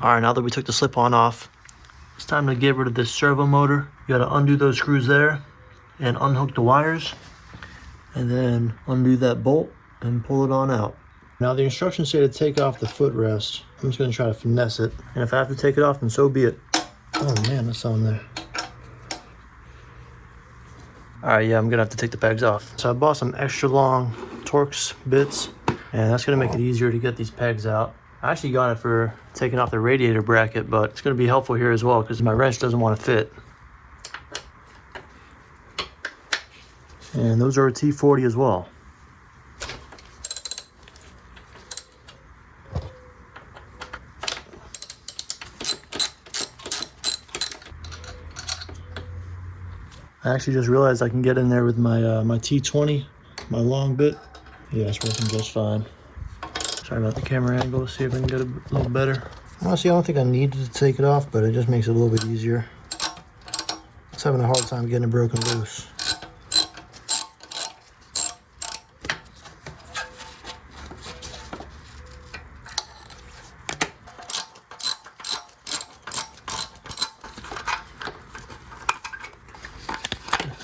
All right, now that we took the slip-on off, it's time to get rid of this servo motor. You gotta undo those screws there and unhook the wires, and then undo that bolt and pull it on out. Now the instructions say to take off the footrest. I'm just gonna try to finesse it, and if I have to take it off, then so be it. Oh man, that's on there. All right, yeah, I'm gonna have to take the pegs off. So I bought some extra long Torx bits, and that's gonna make it easier to get these pegs out. I actually got it for taking off the radiator bracket, but it's gonna be helpful here as well because my wrench doesn't want to fit. And those are a T40 as well. I actually just realized I can get in there with my my T20, my long bit. Yeah, it's working just fine. Sorry about the camera angle. Let's see if I can get it a little better. Honestly, I don't think I needed to take it off, but it just makes it a little bit easier. I was having a hard time getting it broken loose.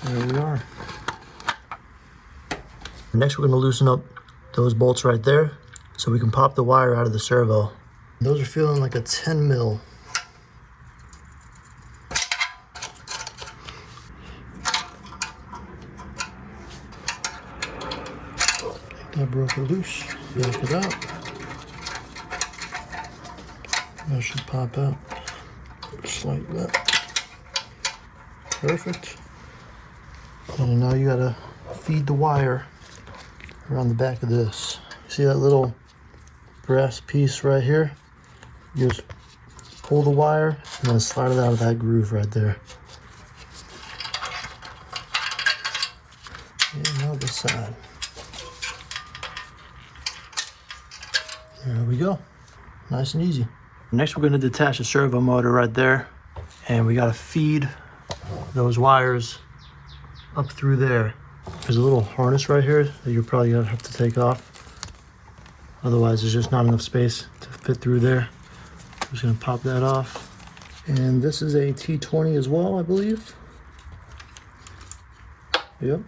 There we are. Next, we're going to loosen up those bolts right there so we can pop the wire out of the servo. Those are feeling like a 10 mil. That broke it loose. Yank it out. That should pop out just like that. Perfect. And now you gotta feed the wire around the back of this. See that little brass piece right here? You just pull the wire and then slide it out of that groove right there. And now this side. There we go. Nice and easy. Next, we're gonna detach the servo motor right there, and we gotta feed those wires up through there. There's a little harness right here that you're probably gonna have to take off. Otherwise, there's just not enough space to fit through there. I'm just gonna pop that off. And this is a T20 as well, I believe. Yep.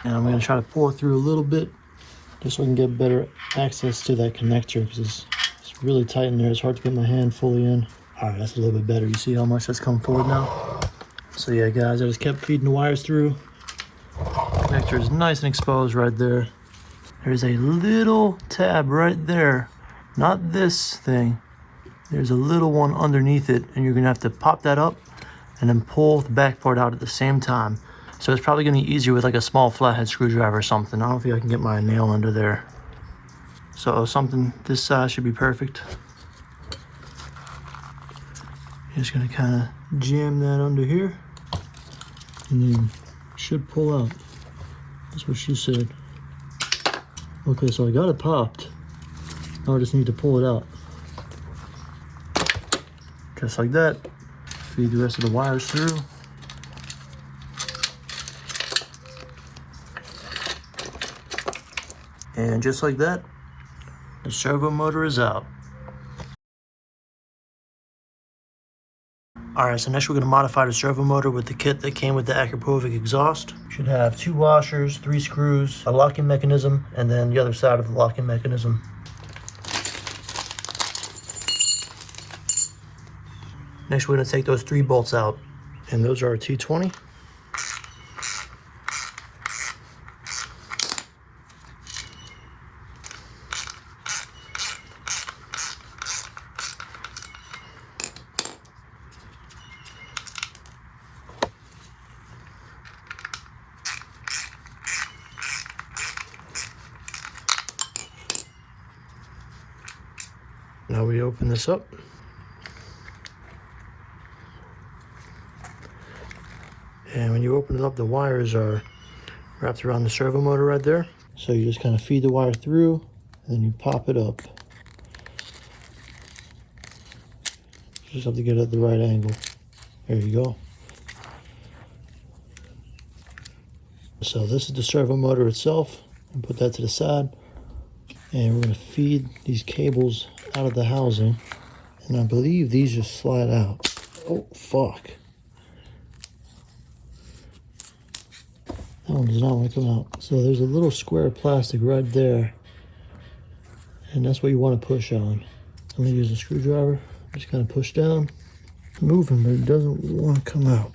And I'm gonna try to pull it through a little bit just so I can get better access to that connector because it's really tight in there. It's hard to get my hand fully in. All right, that's a little bit better. You see how much that's come forward now? So yeah, guys, I just kept feeding the wires through. Connector is nice and exposed right there. There's a little tab right there, not this thing. There's a little one underneath it, and you're gonna have to pop that up and then pull the back part out at the same time. So it's probably gonna be easier with like a small flathead screwdriver or something. I don't think I can get my nail under there. So something this size should be perfect. Just gonna kind of jam that under here, and then should pull out. That's what she said. Okay, so I got it popped. Now I just need to pull it out. Just like that. Feed the rest of the wires through. And just like that, the servo motor is out. Alright, so next we're going to modify the servo motor with the kit that came with the Akrapovic exhaust. Should have 2 washers, 3 screws, a locking mechanism, and then the other side of the locking mechanism. Next we're going to take those 3 bolts out, and those are a T20. Now we open this up. And when you open it up, the wires are wrapped around the servo motor right there. So you just kind of feed the wire through, and then you pop it up. You just have to get it at the right angle. There you go. So this is the servo motor itself. And put that to the side. And we're going to feed these cables out of the housing. And I believe these just slide out. Oh, fuck. That one does not want to come out. So there's a little square of plastic right there. And that's what you want to push on. I'm going to use a screwdriver. Just kind of push down. It's moving, but it doesn't want to come out.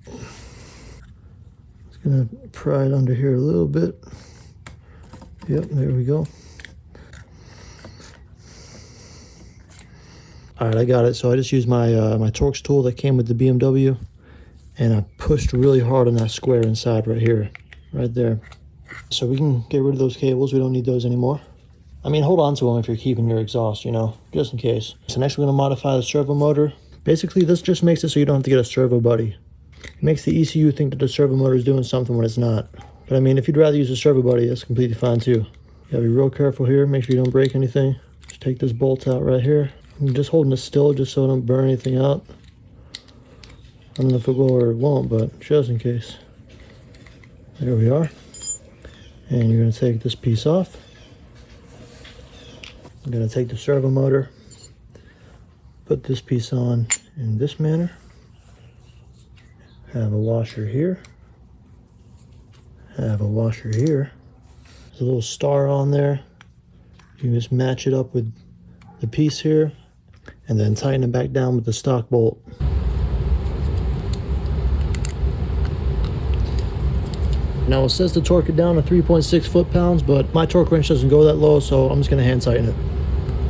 Just going to pry it under here a little bit. Yep, there we go. All right, I got it. So I just used my my Torx tool that came with the BMW, and I pushed really hard on that square inside right here, right there. So we can get rid of those cables. We don't need those anymore. I mean, hold on to them if you're keeping your exhaust, you know, just in case. So next we're gonna modify the servo motor. Basically, this just makes it so you don't have to get a Servo Buddy. It makes the ECU think that the servo motor is doing something when it's not. But I mean, if you'd rather use a Servo Buddy, that's completely fine too. You gotta be real careful here. Make sure you don't break anything. Just take this bolt out right here. I'm just holding it still just so I don't burn anything out. I don't know if it will or it won't, but just in case. There we are. And you're going to take this piece off. I'm going to take the servo motor, put this piece on in this manner. Have a washer here. Have a washer here. There's a little star on there. You can just match it up with the piece here, and then tighten it back down with the stock bolt. Now it says to torque it down to 3.6 foot-pounds, but my torque wrench doesn't go that low, so I'm just going to hand tighten it.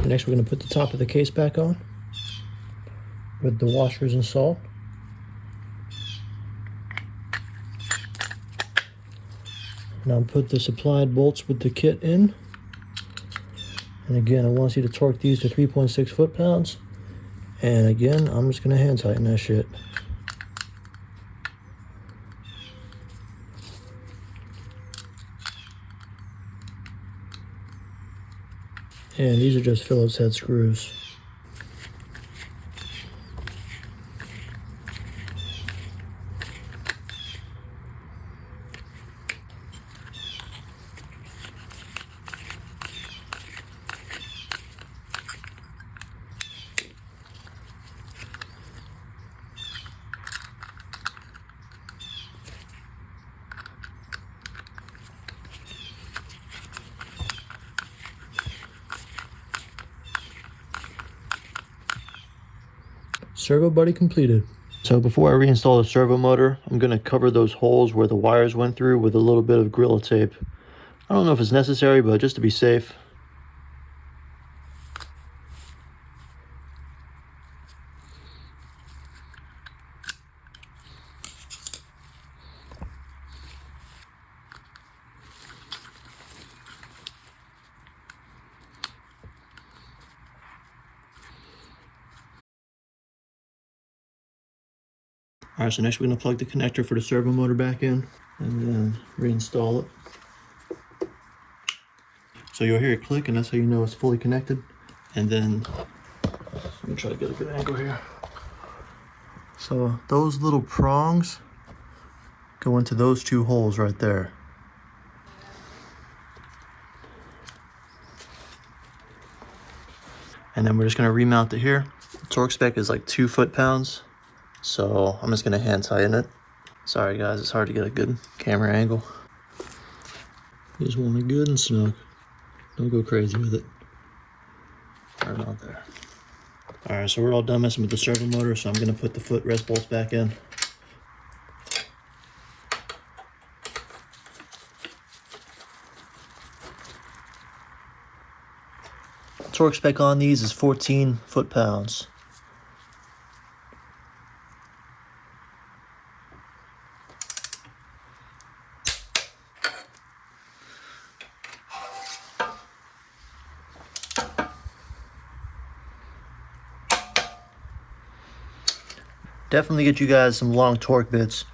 Next we're going to put the top of the case back on with the washers installed. Now put the supplied bolts with the kit in. And again, I want you to torque these to 3.6 foot-pounds. And again, I'm just going to hand tighten that shit. And these are just Phillips head screws. Servo Buddy completed. So before I reinstall the servo motor, I'm going to cover those holes where the wires went through with a little bit of Gorilla Tape. I don't know if it's necessary, but just to be safe. Alright, so next we're going to plug the connector for the servo motor back in and then reinstall it. So you'll hear it click, and that's how you know it's fully connected. And then, let me try to get a good angle here. So those little prongs go into those two holes right there. And then we're just going to remount it here. The torque spec is like 2 foot-pounds. So I'm just going to hand tighten it. Sorry guys, it's hard to get a good camera angle. You just want it good and snug. Don't go crazy with it. Right about there. Alright, so we're all done messing with the servo motor, so I'm going to put the footrest bolts back in. The torque spec on these is 14 foot-pounds. Definitely get you guys some long torque bits.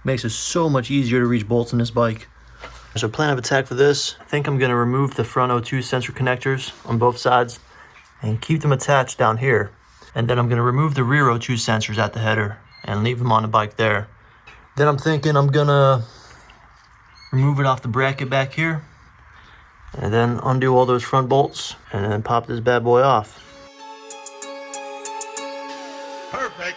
Makes it so much easier to reach bolts in this bike. So plan of attack for this, I think I'm going to remove the front O2 sensor connectors on both sides and keep them attached down here. And then I'm going to remove the rear O2 sensors at the header and leave them on the bike there. Then I'm thinking I'm going to remove it off the bracket back here, and then undo all those front bolts, and then pop this bad boy off. Perfect.